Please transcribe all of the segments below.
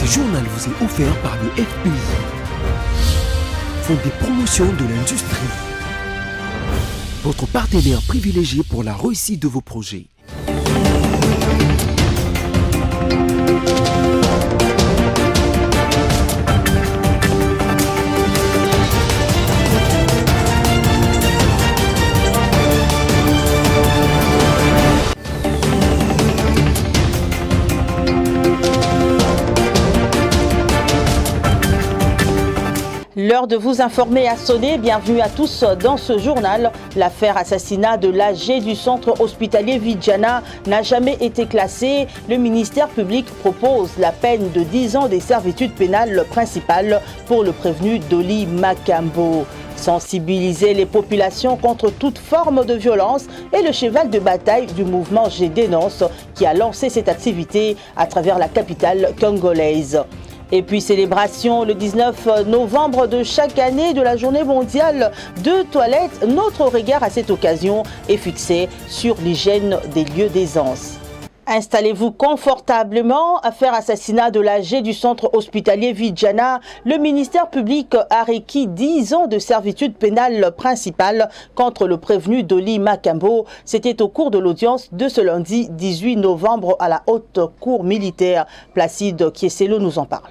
Ce journal vous est offert par le FPI, Fonds des promotions de l'industrie, votre partenaire privilégié pour la réussite de vos projets. L'heure de vous informer a sonné. Bienvenue à tous dans ce journal. L'affaire assassinat de l'AG du centre hospitalier Vidjana n'a jamais été classée. Le ministère public propose la peine de 10 ans des servitudes pénales principales pour le prévenu Dolly Makambo. Sensibiliser les populations contre toute forme de violence est le cheval de bataille du mouvement Je dénonce qui a lancé cette activité à travers la capitale congolaise. Et puis célébration le 19 novembre de chaque année de la journée mondiale de toilettes. Notre regard à cette occasion est fixé sur l'hygiène des lieux d'aisance. Installez-vous confortablement. Affaire assassinat de l'AG du centre hospitalier Vidjana. Le ministère public a requis 10 ans de servitude pénale principale contre le prévenu Dolly Makambo. C'était au cours de l'audience de ce lundi 18 novembre à la haute cour militaire. Placide Kieselo nous en parle.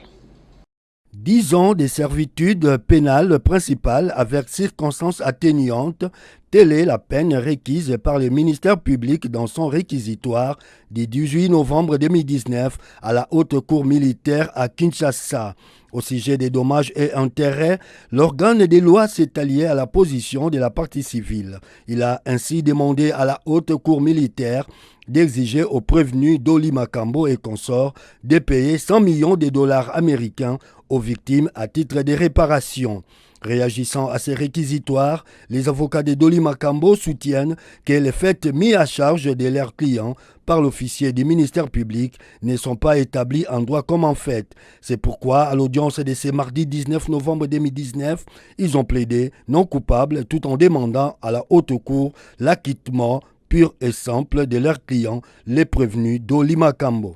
10 ans de servitude pénale principale avec circonstances atténuantes, telle est la peine requise par le ministère public dans son réquisitoire du 18 novembre 2019 à la haute cour militaire à Kinshasa. Au sujet des dommages et intérêts, l'organe des lois s'est allié à la position de la partie civile. Il a ainsi demandé à la haute cour militaire d'exiger aux prévenus Dolly Makambo et consorts de payer 100 millions de dollars américains aux victimes à titre de réparation. Réagissant à ces réquisitoires, les avocats de Dolly Makambo soutiennent que les faits mis à charge de leurs clients par l'officier du ministère public ne sont pas établis en droit comme en fait. C'est pourquoi, à l'audience de ce mardi 19 novembre 2019, ils ont plaidé non coupables tout en demandant à la haute cour l'acquittement pur et simple de leurs clients, les prévenus Dolly Makambo.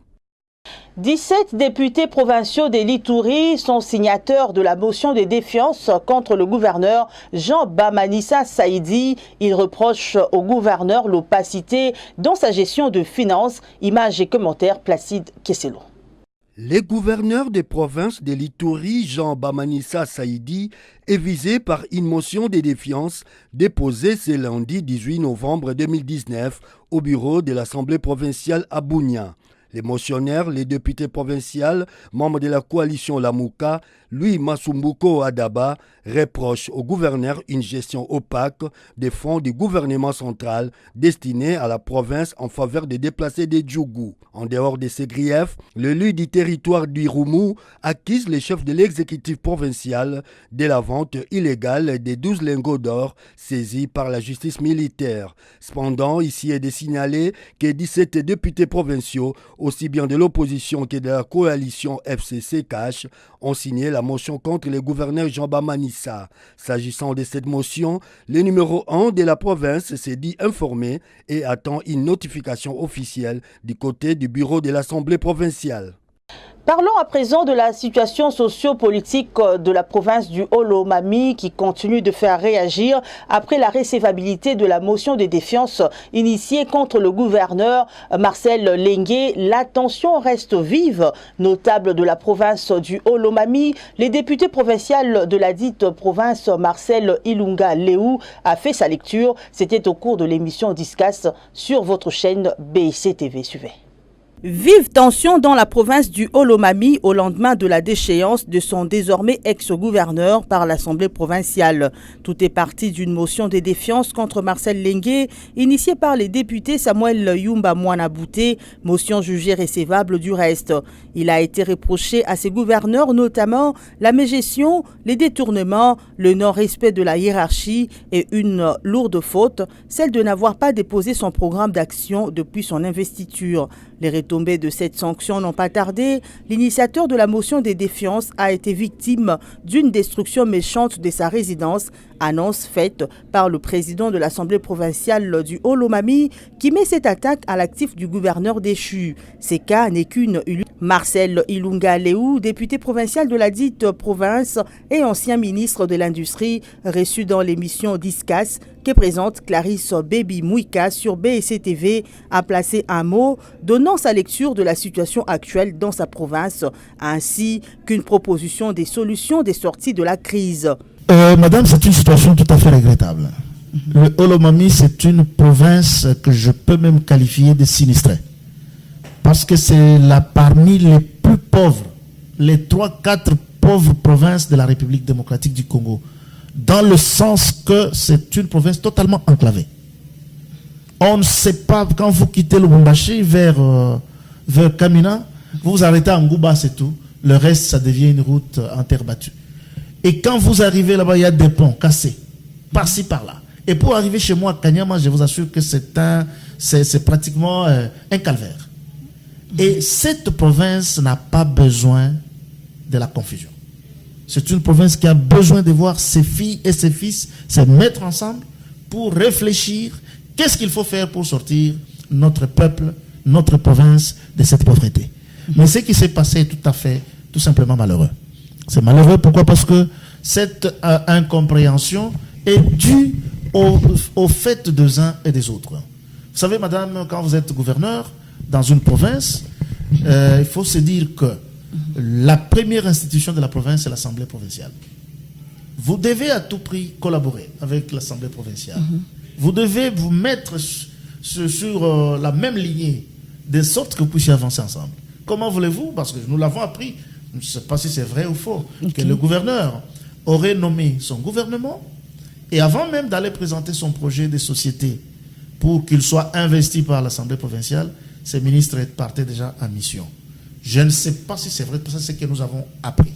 17 députés provinciaux de l'Ituri sont signataires de la motion de défiance contre le gouverneur Jean Bamanissa Saïdi. Ils reprochent au gouverneur l'opacité dans sa gestion de finances. Images et commentaires, Placide Kieselo. Le gouverneur des provinces de l'Ituri, Jean Bamanissa Saïdi, est visé par une motion de défiance déposée ce lundi 18 novembre 2019 au bureau de l'Assemblée provinciale à Bunia. Les motionnaires, les députés provinciaux, membres de la coalition Lamouka, Louis Masumbuko Adaba, reprochent au gouverneur une gestion opaque des fonds du gouvernement central destinés à la province en faveur des déplacés des Djougou. En dehors de ces griefs, l'élu du territoire du Roumou accuse les chefs de l'exécutif provincial de la vente illégale des 12 lingots d'or saisis par la justice militaire. Cependant, ici est de signaler que 17 députés provinciaux, aussi bien de l'opposition que de la coalition FCC-CACH, ont signé la motion contre le gouverneur Jean Bamanissa. S'agissant de cette motion, le numéro 1 de la province s'est dit informé et attend une notification officielle du côté du bureau de l'Assemblée provinciale. Parlons à présent de la situation socio-politique de la province du Haut-Lomami qui continue de faire réagir après la recevabilité de la motion de défiance initiée contre le gouverneur Marcel Lengue. La tension reste vive. Notable de la province du Haut-Lomami, les députés provinciaux de la dite province Marcel Ilunga Léou a fait sa lecture. C'était au cours de l'émission Discas sur votre chaîne BIC TV. Suivez. Vive tension dans la province du Haut-Lomami au lendemain de la déchéance de son désormais ex-gouverneur par l'Assemblée provinciale. Tout est parti d'une motion de défiance contre Marcel Lengue, initiée par les députés Samuel Yumba Mwanabouté, motion jugée recevable du reste. Il a été reproché à ses gouverneurs notamment la mégestion, les détournements, le non-respect de la hiérarchie et une lourde faute, celle de n'avoir pas déposé son programme d'action depuis son investiture. Les retombées de cette sanction n'ont pas tardé. L'initiateur de la motion de défiance a été victime d'une destruction méchante de sa résidence, annonce faite par le président de l'Assemblée provinciale du Haut-Lomami qui met cette attaque à l'actif du gouverneur déchu. Ce cas n'est qu'une Marcel Ilunga Léou, député provincial de la dite province et ancien ministre de l'Industrie, reçu dans l'émission Discas que présente Clarisse Baby Mouika sur BSC TV, a placé un mot donnant sa lecture de la situation actuelle dans sa province, ainsi qu'une proposition des solutions des sorties de la crise. Madame, c'est une situation tout à fait regrettable. Le Olomami, c'est une province que je peux même qualifier de sinistrée. Parce que c'est parmi les plus pauvres, les 3-4 pauvres provinces de la République démocratique du Congo. Dans le sens que c'est une province totalement enclavée. On ne sait pas, quand vous quittez le Lubumbashi vers Kamina, vous vous arrêtez à Ngouba, c'est tout. Le reste, ça devient une route en terre battue. Et quand vous arrivez là-bas, il y a des ponts cassés, par-ci, par-là. Et pour arriver chez moi à Kanyama, je vous assure que c'est pratiquement un calvaire. Et cette province n'a pas besoin de la confusion. C'est une province qui a besoin de voir ses filles et ses fils se mettre ensemble pour réfléchir qu'est-ce qu'il faut faire pour sortir notre peuple, notre province de cette pauvreté. Mais ce qui s'est passé est tout simplement malheureux. C'est malheureux, pourquoi? Parce que cette incompréhension est due au fait des uns et des autres. Vous savez, madame, quand vous êtes gouverneur dans une province, il faut se dire que la première institution de la province, c'est l'Assemblée provinciale. Vous devez à tout prix collaborer avec l'Assemblée provinciale. Vous devez vous mettre sur la même lignée, de sorte que vous puissiez avancer ensemble. Comment voulez-vous? Parce que nous l'avons appris, je ne sais pas si c'est vrai ou faux, que le gouverneur aurait nommé son gouvernement et avant même d'aller présenter son projet de société pour qu'il soit investi par l'Assemblée provinciale, ces ministres partaient déjà en mission. Je ne sais pas si c'est vrai, parce que c'est ce que nous avons appris.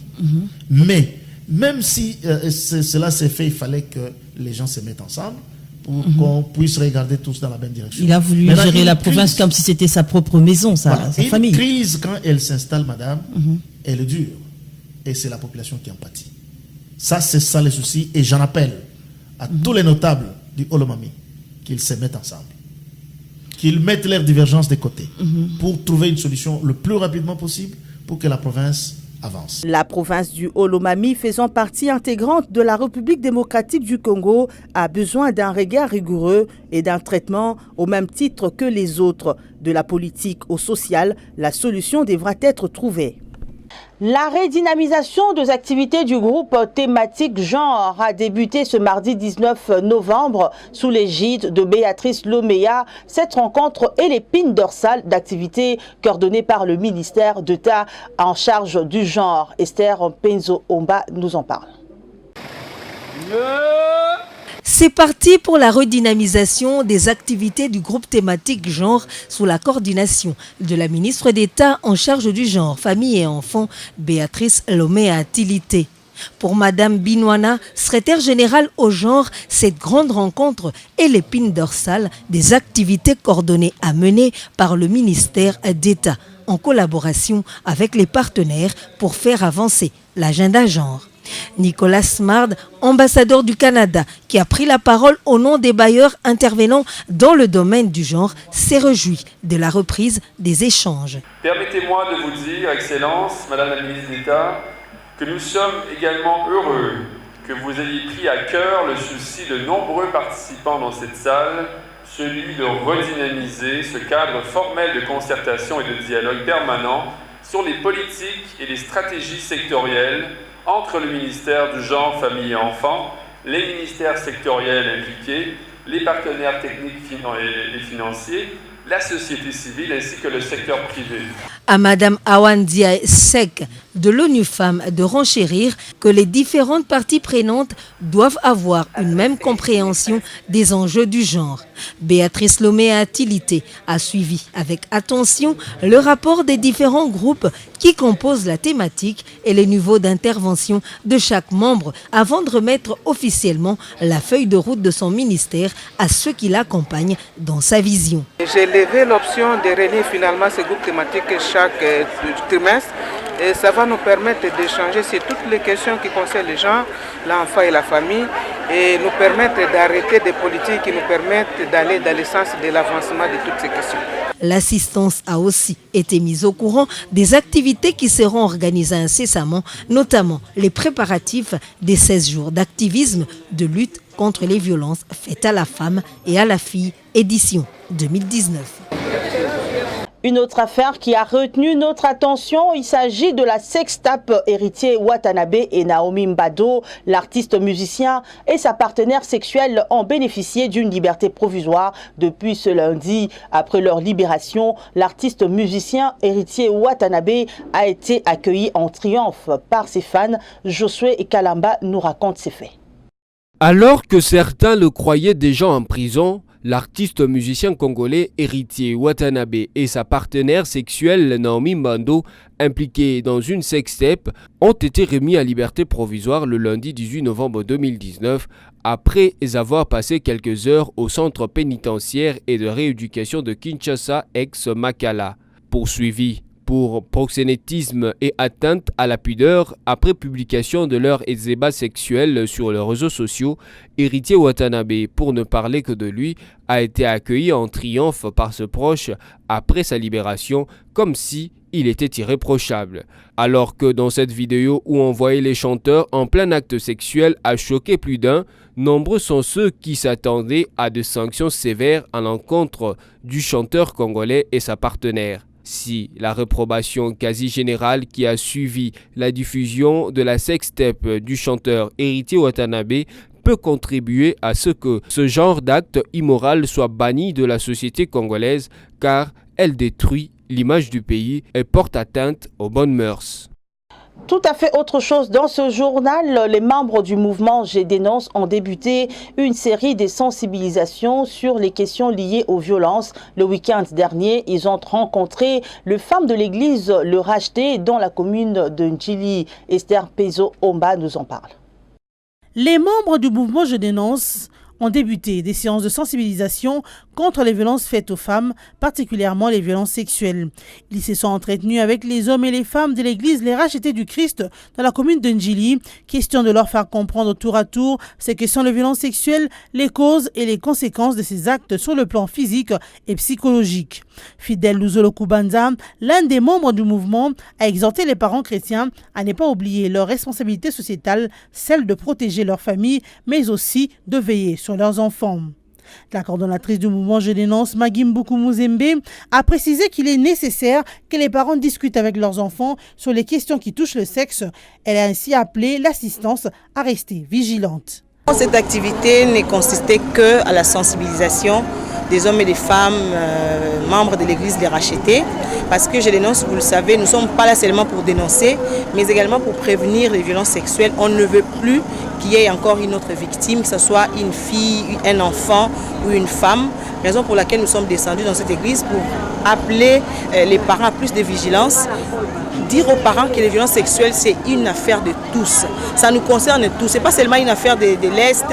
Mais même si cela s'est fait, il fallait que les gens se mettent ensemble pour qu'on puisse regarder tous dans la même direction. Il a voulu gérer la province comme si c'était sa propre maison, sa famille. Une crise, quand elle s'installe, madame, elle est dure. Et c'est la population qui en pâtit. Ça, c'est ça le souci. Et j'en appelle à tous les notables du Olomami qu'ils se mettent ensemble. Qu'ils mettent leurs divergences de côté pour trouver une solution le plus rapidement possible pour que la province avance. La province du Olomami, faisant partie intégrante de la République démocratique du Congo, a besoin d'un regard rigoureux et d'un traitement au même titre que les autres. De la politique au social, la solution devra être trouvée. La redynamisation des activités du groupe thématique genre a débuté ce mardi 19 novembre sous l'égide de Béatrice Loméa. Cette rencontre est l'épine dorsale d'activités coordonnées par le ministère d'État en charge du genre. Esther Penzo Omba nous en parle. C'est parti pour la redynamisation des activités du groupe thématique genre sous la coordination de la ministre d'État en charge du genre, famille et enfants, Béatrice Loméa Tilité. Pour Madame Binouana, secrétaire générale au genre, cette grande rencontre est l'épine dorsale des activités coordonnées à mener par le ministère d'État en collaboration avec les partenaires pour faire avancer l'agenda genre. Nicolas Smard, ambassadeur du Canada, qui a pris la parole au nom des bailleurs intervenant dans le domaine du genre, s'est réjoui de la reprise des échanges. Permettez-moi de vous dire, Excellence, Madame la ministre d'État, que nous sommes également heureux que vous ayez pris à cœur le souci de nombreux participants dans cette salle, celui de redynamiser ce cadre formel de concertation et de dialogue permanent sur les politiques et les stratégies sectorielles entre le ministère du Genre, Famille et Enfants, les ministères sectoriels impliqués, les partenaires techniques et financiers, la société civile ainsi que le secteur privé. À Madame Awan Dia Sek de l'ONU Femmes de renchérir que les différentes parties prenantes doivent avoir une même compréhension des enjeux du genre. Béatrice Loméa Tilité a suivi avec attention le rapport des différents groupes qui composent la thématique et les niveaux d'intervention de chaque membre avant de remettre officiellement la feuille de route de son ministère à ceux qui l'accompagnent dans sa vision. J'ai levé l'option de réunir finalement ces groupes thématiques chaque trimestre et ça va nous permettre d'échanger sur toutes les questions qui concernent les gens, l'enfant et la famille et nous permettre d'arrêter des politiques qui nous permettent d'aller dans le sens de l'avancement de toutes ces questions. L'assistance a aussi été mise au courant des activités qui seront organisées incessamment, notamment les préparatifs des 16 jours d'activisme de lutte contre les violences faites à la femme et à la fille, édition 2019. Une autre affaire qui a retenu notre attention, il s'agit de la sextape Héritier Watanabe et Naomi Mbado. L'artiste musicien et sa partenaire sexuelle ont bénéficié d'une liberté provisoire depuis ce lundi. Après leur libération, l'artiste musicien Héritier Watanabe a été accueilli en triomphe par ses fans. Josué Kalamba nous raconte ces faits. Alors que certains le croyaient déjà en prison, l'artiste musicien congolais Héritier Watanabe et sa partenaire sexuelle Naomi Mbado, impliqués dans une sextape, ont été remis à liberté provisoire le lundi 18 novembre 2019 après avoir passé quelques heures au centre pénitentiaire et de rééducation de Kinshasa ex-Makala. Poursuivis pour proxénétisme et atteinte à la pudeur après publication de leur ébats sexuels sur les réseaux sociaux, Héritier Watanabe, pour ne parler que de lui, a été accueilli en triomphe par ses proches après sa libération, comme si il était irréprochable. Alors que dans cette vidéo où on voyait les chanteurs en plein acte sexuel a choqué plus d'un, nombreux sont ceux qui s'attendaient à des sanctions sévères à l'encontre du chanteur congolais et sa partenaire. Si la réprobation quasi générale qui a suivi la diffusion de la sextape du chanteur Héritier Watanabe peut contribuer à ce que ce genre d'acte immoral soit banni de la société congolaise car elle détruit l'image du pays et porte atteinte aux bonnes mœurs. Tout à fait autre chose. Dans ce journal, les membres du mouvement Je dénonce ont débuté une série de sensibilisations sur les questions liées aux violences. Le week-end dernier, ils ont rencontré les femmes de l'église Le Racheté dans la commune de Ndjili. Esther Pezo-Omba nous en parle. Les membres du mouvement Je dénonce ont débuté des séances de sensibilisation contre les violences faites aux femmes, particulièrement les violences sexuelles. Ils se sont entretenus avec les hommes et les femmes de l'église Les Rachetés du Christ dans la commune de Ndjili, question de leur faire comprendre tour à tour ce que sont les violences sexuelles, les causes et les conséquences de ces actes sur le plan physique et psychologique. Fidel Luzolo Kubanza, l'un des membres du mouvement, a exhorté les parents chrétiens à ne pas oublier leur responsabilité sociétale, celle de protéger leur famille, mais aussi de veiller sur leurs enfants. La coordonnatrice du mouvement Je dénonce, Magimbuku Muzembe, a précisé qu'il est nécessaire que les parents discutent avec leurs enfants sur les questions qui touchent le sexe. Elle a ainsi appelé l'assistance à rester vigilante. Cette activité ne consistait que à la sensibilisation des hommes et des femmes membres de l'église Les Rachetés. Parce que Je dénonce, vous le savez, nous ne sommes pas là seulement pour dénoncer, mais également pour prévenir les violences sexuelles. On ne veut plus qu'il y ait encore une autre victime, que ce soit une fille, un enfant ou une femme. Raison pour laquelle nous sommes descendus dans cette église pour appeler les parents à plus de vigilance. Dire aux parents que les violences sexuelles, c'est une affaire de tous. Ça nous concerne tous. Ce n'est pas seulement une affaire de l'Est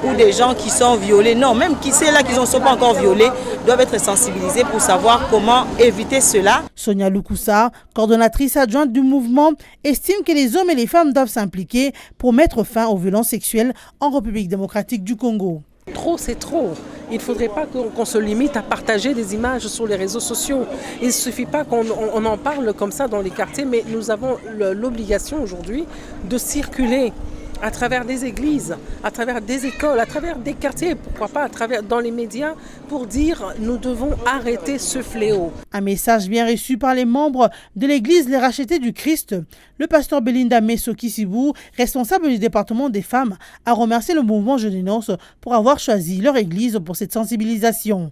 ou des gens qui sont violés. Non, même qui c'est là qui ne sont pas encore violés, doivent être sensibilisés pour savoir comment éviter cela. Sonia Lukusa, coordonnatrice adjointe du mouvement, estime que les hommes et les femmes doivent s'impliquer pour mettre fin aux violences sexuelles en République démocratique du Congo. Trop, c'est trop. Il ne faudrait pas qu'on se limite à partager des images sur les réseaux sociaux. Il ne suffit pas qu'on en parle comme ça dans les quartiers, mais nous avons l'obligation aujourd'hui de circuler à travers des églises, à travers des écoles, à travers des quartiers, pourquoi pas à travers dans les médias, pour dire nous devons arrêter ce fléau. Un message bien reçu par les membres de l'église Les Rachetés du Christ. Le pasteur Belinda Messo-Kissibou, responsable du département des femmes, a remercié le mouvement Je dénonce pour avoir choisi leur église pour cette sensibilisation.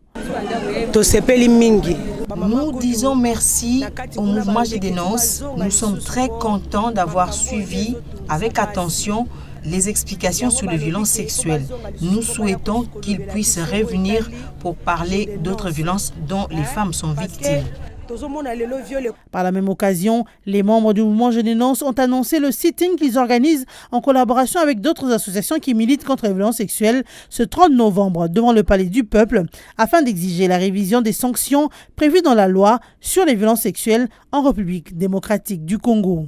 Nous disons merci au mouvement Je dénonce. Nous sommes très contents d'avoir suivi avec attention les explications sur les violences sexuelles. Nous souhaitons qu'ils puissent revenir pour parler d'autres violences dont les femmes sont victimes. Par la même occasion, les membres du mouvement Je dénonce ont annoncé le sitting qu'ils organisent en collaboration avec d'autres associations qui militent contre les violences sexuelles ce 30 novembre devant le Palais du Peuple afin d'exiger la révision des sanctions prévues dans la loi sur les violences sexuelles en République démocratique du Congo.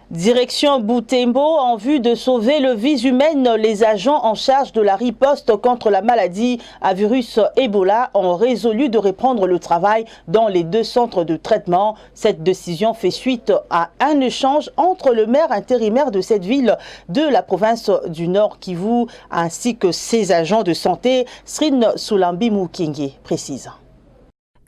Direction Butembo, en vue de sauver le vie humaine, les agents en charge de la riposte contre la maladie à virus Ebola ont résolu de reprendre le travail dans les 2 centres de traitement. Cette décision fait suite à un échange entre le maire intérimaire de cette ville de la province du Nord Kivu ainsi que ses agents de santé. Srine Soulambi Mukingi précise.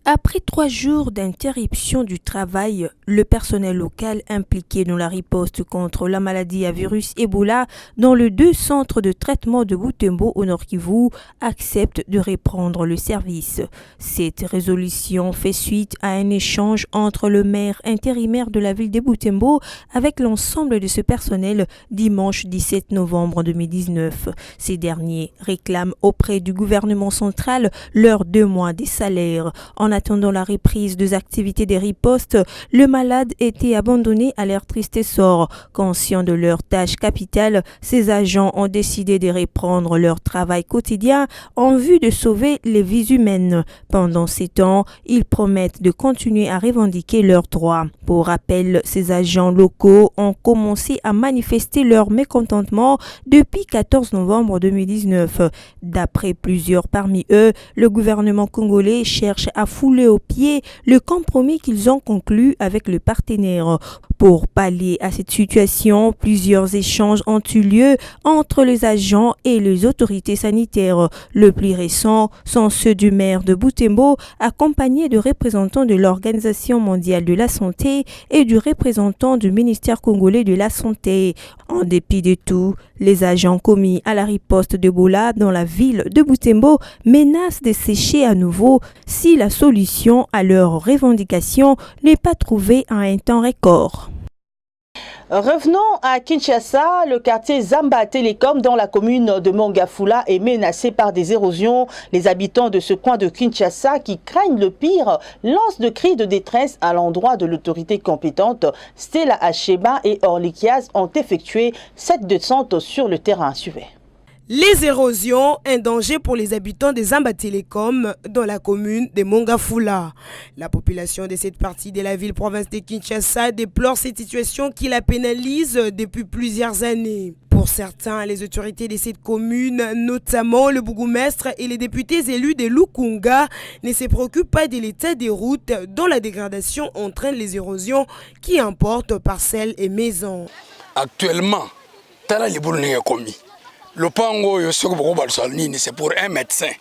Après 3 jours d'interruption du travail, le personnel local impliqué dans la riposte contre la maladie à virus Ebola dans les 2 centres de traitement de Butembo au Nord Kivu accepte de reprendre le service. Cette résolution fait suite à un échange entre le maire intérimaire de la ville de Butembo avec l'ensemble de ce personnel dimanche 17 novembre 2019. Ces derniers réclament auprès du gouvernement central leurs 2 mois de salaire. En attendant la reprise des activités des ripostes, le malade était abandonné à leur triste sort. Conscients de leur tâche capitale, ces agents ont décidé de reprendre leur travail quotidien en vue de sauver les vies humaines. Pendant ces temps, ils promettent de continuer à revendiquer leurs droits. Pour rappel, ces agents locaux ont commencé à manifester leur mécontentement depuis 14 novembre 2019. D'après plusieurs parmi eux, le gouvernement congolais cherche à fouler aux pieds le compromis qu'ils ont conclu avec le partenaire. Pour pallier à cette situation, plusieurs échanges ont eu lieu entre les agents et les autorités sanitaires. Le plus récent sont ceux du maire de Butembo, accompagnés de représentants de l'Organisation mondiale de la santé et du représentant du ministère congolais de la santé. En dépit de tout, les agents commis à la riposte d'Ebola dans la ville de Butembo menacent de sécher à nouveau si la solution à leurs revendications n'est pas trouvée en un temps record. Revenons à Kinshasa. Le quartier Zamba Télécom dans la commune de Mongafula est menacé par des érosions. Les habitants de ce coin de Kinshasa qui craignent le pire lancent de cris de détresse à l'endroit de l'autorité compétente. Stella Acheba et Orlikiaz ont effectué cette descente sur le terrain. Suivez. Les érosions, un danger pour les habitants des Zamba Télécom dans la commune de Mongafula. La population de cette partie de la ville-province de Kinshasa déplore cette situation qui la pénalise depuis plusieurs années. Pour certains, les autorités de cette commune, notamment le bourgmestre et les députés élus de Lukunga, ne se préoccupent pas de l'état des routes dont la dégradation entraîne les érosions qui emportent parcelles et maisons. Actuellement, lopango yo soko boko balsalnini c'est pour un médecin.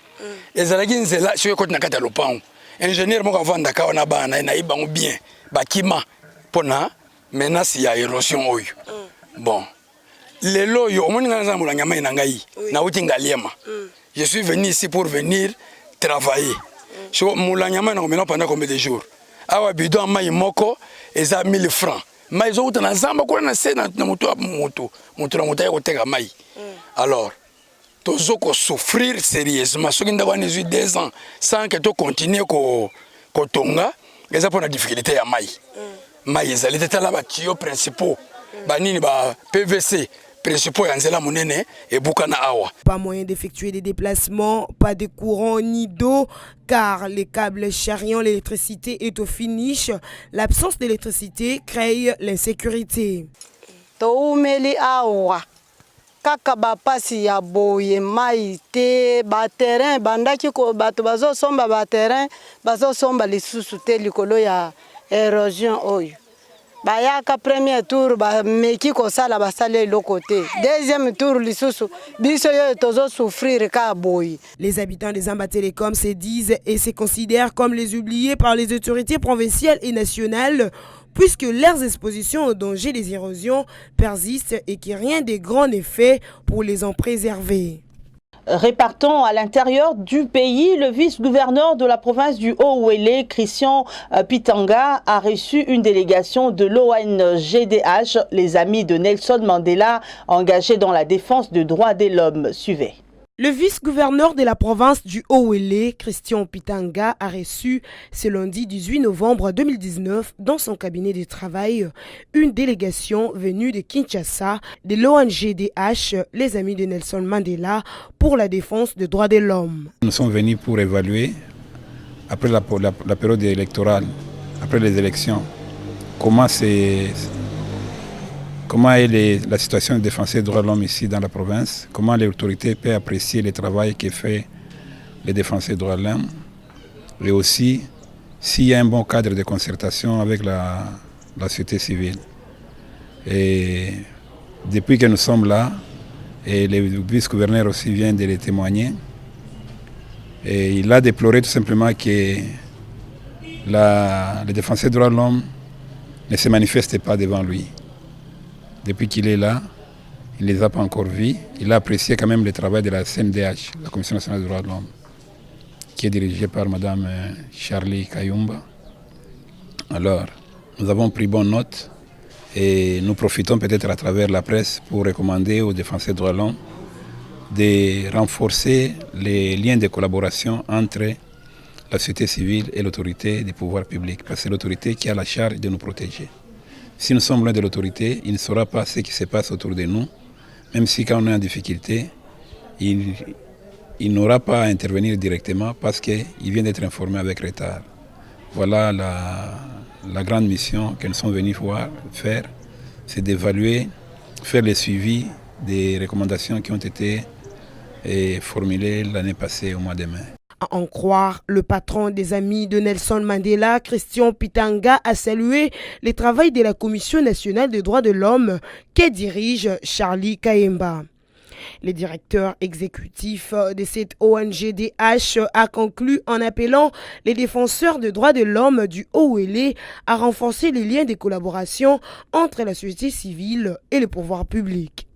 Ezalaki nzela soko koti nakata lopango. Ingénieur moko avanda ka wana bana na ibango bien bakima pona menace ya érosion oyo. Bon. Lelo yo omoni ngana za mulanya mai na ngai na uti ngaliema. Je suis venu ici pour venir travailler. So mulanya mai na komena pendant combien de jours? Awa bidon mai moko eza 1000 francs. Mais zo utana zamba ko na se na moto na moto ya koteka mai. Alors, tous qu'on souffrir sérieusement, ceux qui ont 2 ans sans que tu continues à tonga, ils ont des difficultés à maï. Maï, ils ont les tuyaux principaux, PVC principaux, et Bukana Awa. Pas moyen d'effectuer des déplacements, pas de courant ni d'eau, car les câbles charriant l'électricité est au finish. L'absence d'électricité crée l'insécurité. Kaka bapasi ya boye mai te ba terrain bandaki ko bato bazo somba ba terrain bazo somba lisusu te likolo ya érosion oyo bayaka premier tour ba meki ko sala ba sale lokote deuxième tour lisusu biso yo tozo souffrir ka boye. Les habitants des Zamba Télécom se disent et se considèrent comme les oubliés par les autorités provinciales et nationales, puisque leurs expositions au danger des érosions persistent et qu'il n'y a rien de grand effet pour les en préserver. Répartons à l'intérieur du pays, le vice-gouverneur de la province du Haut-Ouélé, Christian Pitanga, a reçu une délégation de l'ONGDH, les amis de Nelson Mandela, engagés dans la défense des droits de l'homme. Suivez. Le vice-gouverneur de la province du Haut-Ouélé, Christian Pitanga, a reçu ce lundi 18 novembre 2019 dans son cabinet de travail une délégation venue de Kinshasa de l'ONGDH, les amis de Nelson Mandela, pour la défense des droits de l'homme. Nous sommes venus pour évaluer, après la période électorale, après les élections, comment comment est la situation des défenseurs des droits de l'homme ici dans la province, comment les autorités peuvent apprécier le travail que fait les défenseurs des droits de l'homme, et aussi s'il y a un bon cadre de concertation avec la société civile. Et depuis que nous sommes là, et le vice-gouverneur aussi vient de le témoigner, et il a déploré tout simplement que les défenseurs des droits de l'homme ne se manifestent pas devant lui. Depuis qu'il est là, il ne les a pas encore vus. Il a apprécié quand même le travail de la CNDH, la Commission nationale des droits de l'homme, qui est dirigée par Mme Charlie Kayumba. Alors, nous avons pris bonne note et nous profitons peut-être à travers la presse pour recommander aux défenseurs des droits de l'homme de renforcer les liens de collaboration entre la société civile et l'autorité des pouvoirs publics, parce que c'est l'autorité qui a la charge de nous protéger. Si nous sommes loin de l'autorité, il ne saura pas ce qui se passe autour de nous, même si quand on est en difficulté, il n'aura pas à intervenir directement parce qu'il vient d'être informé avec retard. Voilà la grande mission que nous sommes venus faire, c'est d'évaluer, faire le suivi des recommandations qui ont été formulées l'année passée au mois de mai. À en croire, le patron des amis de Nelson Mandela, Christian Pitanga, a salué le travail de la Commission nationale des droits de l'homme que dirige Charlie Kayumba. Le directeur exécutif de cette ONGDH a conclu en appelant les défenseurs des droits de l'homme du OLA à renforcer les liens de collaboration entre la société civile et le pouvoir public.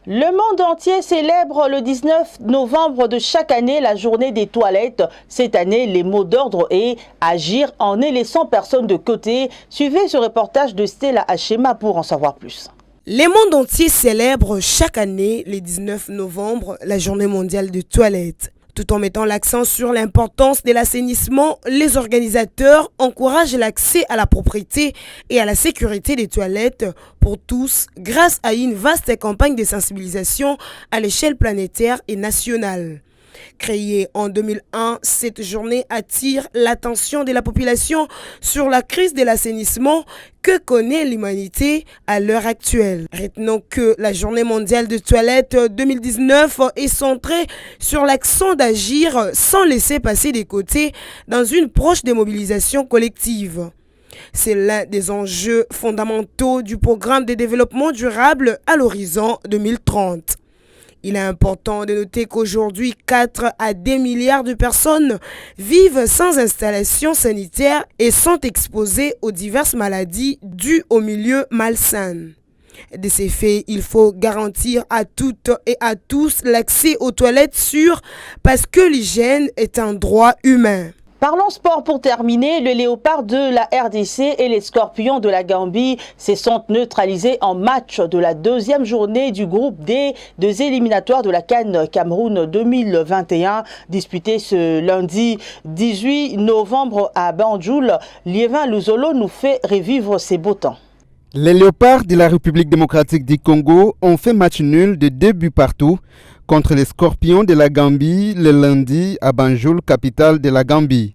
Le monde entier célèbre le 19 novembre de chaque année la journée des toilettes. Cette année, les mots d'ordre est agir en ne laissant personne de côté. Suivez ce reportage de Stella Achema pour en savoir plus. Le monde entier célèbre chaque année, le 19 novembre, la journée mondiale des toilettes. Tout en mettant l'accent sur l'importance de l'assainissement, les organisateurs encouragent l'accès à la propriété et à la sécurité des toilettes pour tous grâce à une vaste campagne de sensibilisation à l'échelle planétaire et nationale. Créée en 2001, cette journée attire l'attention de la population sur la crise de l'assainissement que connaît l'humanité à l'heure actuelle. Retenons que la journée mondiale de toilettes 2019 est centrée sur l'accent d'agir sans laisser passer des côtés dans une proche démobilisation collective. C'est l'un des enjeux fondamentaux du programme de développement durable à l'horizon 2030. Il est important de noter qu'aujourd'hui, 4 à 10 milliards de personnes vivent sans installation sanitaire et sont exposées aux diverses maladies dues au milieu malsain. De ces faits, il faut garantir à toutes et à tous l'accès aux toilettes sûres parce que l'hygiène est un droit humain. Parlons sport pour terminer. Le léopard de la RDC et les scorpions de la Gambie se sont neutralisés en match de la deuxième journée du groupe D des éliminatoires de la CAN Cameroun 2021 disputée ce lundi 18 novembre à Banjul. Liévin Luzolo nous fait revivre ces beaux temps. Les léopards de la République démocratique du Congo ont fait match nul de 2 buts partout contre les scorpions de la Gambie le lundi à Banjul, capitale de la Gambie.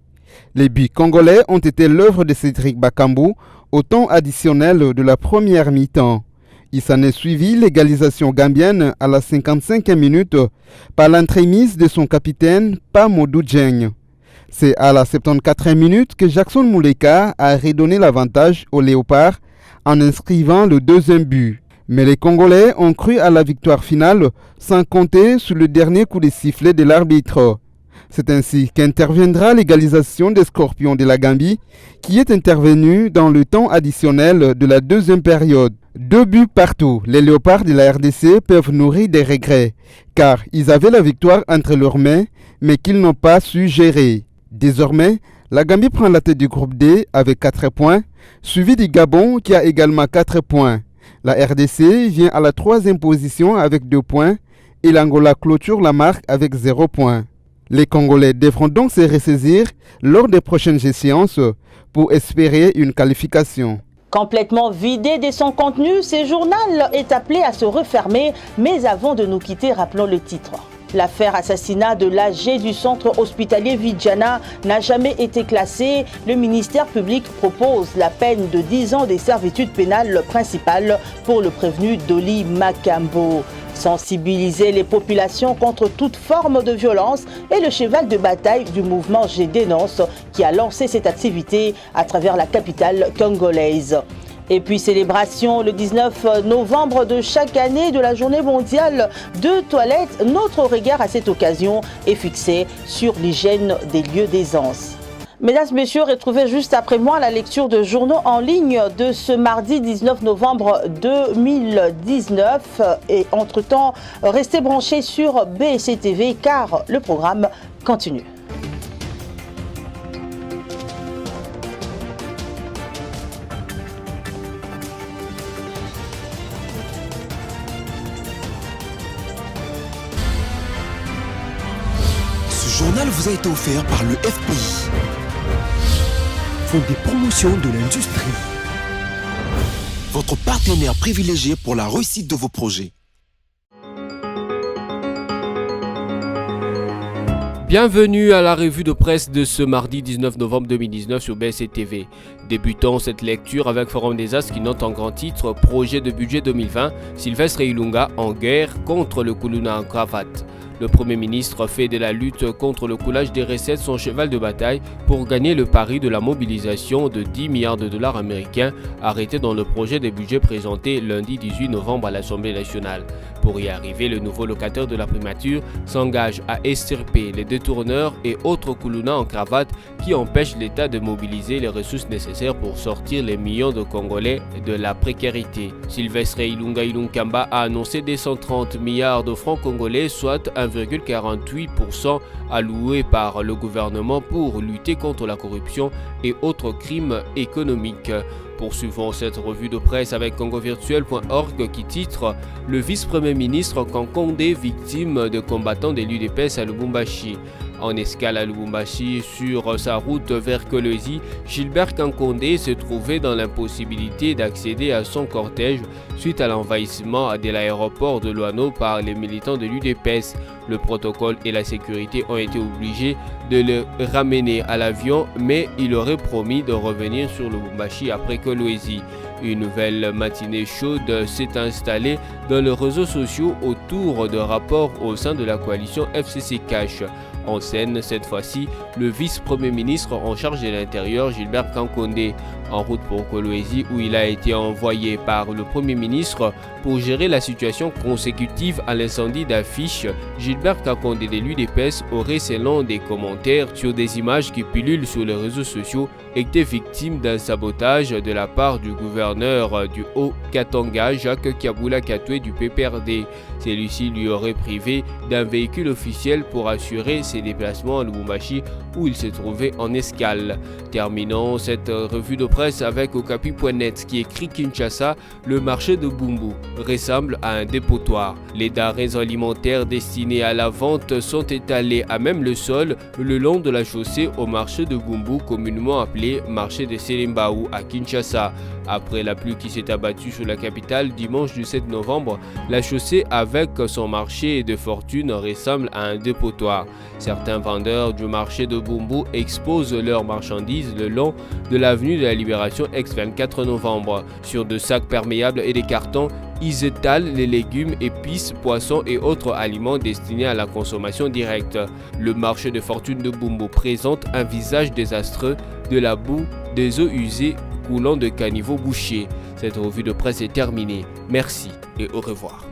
Les buts congolais ont été l'œuvre de Cédric Bakambu au temps additionnel de la première mi-temps. Il s'en est suivi l'égalisation gambienne à la 55e minute par l'entremise de son capitaine Pamodou Dieng. C'est à la 74e minute que Jackson Mouleka a redonné l'avantage aux léopards en inscrivant le deuxième but. Mais les Congolais ont cru à la victoire finale sans compter sur le dernier coup de sifflet de l'arbitre. C'est ainsi qu'interviendra l'égalisation des scorpions de la Gambie qui est intervenue dans le temps additionnel de la deuxième période. 2 buts partout, les léopards de la RDC peuvent nourrir des regrets car ils avaient la victoire entre leurs mains mais qu'ils n'ont pas su gérer. Désormais, la Gambie prend la tête du groupe D avec 4 points, suivi du Gabon qui a également 4 points. La RDC vient à la 3e position avec 2 points et l'Angola clôture la marque avec 0 points. Les Congolais devront donc se ressaisir lors des prochaines échéances pour espérer une qualification. Complètement vidé de son contenu, ce journal est appelé à se refermer. Mais avant de nous quitter, rappelons le titre. L'affaire assassinat de l'AG du centre hospitalier Vidjana n'a jamais été classée. Le ministère public propose la peine de 10 ans des servitudes pénales principales pour le prévenu Dolly Makambo. Sensibiliser les populations contre toute forme de violence est le cheval de bataille du mouvement Je dénonce qui a lancé cette activité à travers la capitale congolaise. Et puis célébration le 19 novembre de chaque année de la journée mondiale de toilettes. Notre regard à cette occasion est fixé sur l'hygiène des lieux d'aisance. Mesdames, Messieurs, retrouvez juste après moi la lecture de journaux en ligne de ce mardi 19 novembre 2019. Et entre-temps, restez branchés sur BSC TV car le programme continue. Ce journal vous a été offert par le FPI. Fonds des promotions de l'industrie. Votre partenaire privilégié pour la réussite de vos projets. Bienvenue à la revue de presse de ce mardi 19 novembre 2019 sur BSC TV. Débutons cette lecture avec Forum des As qui note en grand titre « Projet de budget 2020, Sylvestre Ilunga en guerre contre le Kuluna en cravate ». Le Premier ministre fait de la lutte contre le coulage des recettes son cheval de bataille pour gagner le pari de la mobilisation de 10 milliards de dollars américains arrêté dans le projet de budget présenté lundi 18 novembre à l'Assemblée nationale. Pour y arriver, le nouveau locataire de la primature s'engage à extirper les détourneurs et autres Kuluna en cravate qui empêchent l'État de mobiliser les ressources nécessaires pour sortir les millions de Congolais de la précarité. Sylvestre Ilunga Ilunkamba a annoncé des 130 milliards de francs congolais, soit 1,48% alloués par le gouvernement pour lutter contre la corruption et autres crimes économiques. Poursuivons cette revue de presse avec congovirtuel.org qui titre « Le vice-premier ministre Kankondé victime de combattants de l'UDPS à Lubumbashi ». En escale à Lubumbashi, sur sa route vers Kolwezi, Gilbert Kankondé se trouvait dans l'impossibilité d'accéder à son cortège suite à l'envahissement de l'aéroport de Luano par les militants de l'UDPS. Le protocole et la sécurité ont été obligés de le ramener à l'avion, mais il aurait promis de revenir sur Lubumbashi après Kolwezi. Une nouvelle matinée chaude s'est installée dans les réseaux sociaux autour de rapports au sein de la coalition FCC Cash. En scène, cette fois-ci, le vice-premier ministre en charge de l'Intérieur, Gilbert Kankondé, en route pour Kolwezi où il a été envoyé par le Premier ministre pour gérer la situation consécutive à l'incendie d'affiches. Gilbert Kankondé de l'UDPS aurait, selon des commentaires sur des images qui pullulent sur les réseaux sociaux, été victime d'un sabotage de la part du gouverneur du Haut-Katanga, Jacques Kiabula Katoué du PPRD. Celui-ci lui aurait privé d'un véhicule officiel pour assurer ses déplacements à Lubumbashi où il se trouvait en escale. Terminons cette revue de presse avec Okapi.net qui écrit Kinshasa, le marché de Bumbu ressemble à un dépotoir. Les denrées alimentaires destinées à la vente sont étalées à même le sol le long de la chaussée au marché de Bumbu, communément appelé marché de Selimbaou à Kinshasa. Après la pluie qui s'est abattue sur la capitale dimanche du 7 novembre, la chaussée avec son marché de fortune ressemble à un dépotoir. Certains vendeurs du marché de Bumbu exposent leurs marchandises le long de l'avenue de la Libération ex-24 novembre. Sur de sacs perméables et des cartons, ils étalent les légumes, épices, poissons et autres aliments destinés à la consommation directe. Le marché de fortune de Bumbu présente un visage désastreux, de la boue, des eaux usées coulant de caniveaux bouchés. Cette revue de presse est terminée. Merci et au revoir.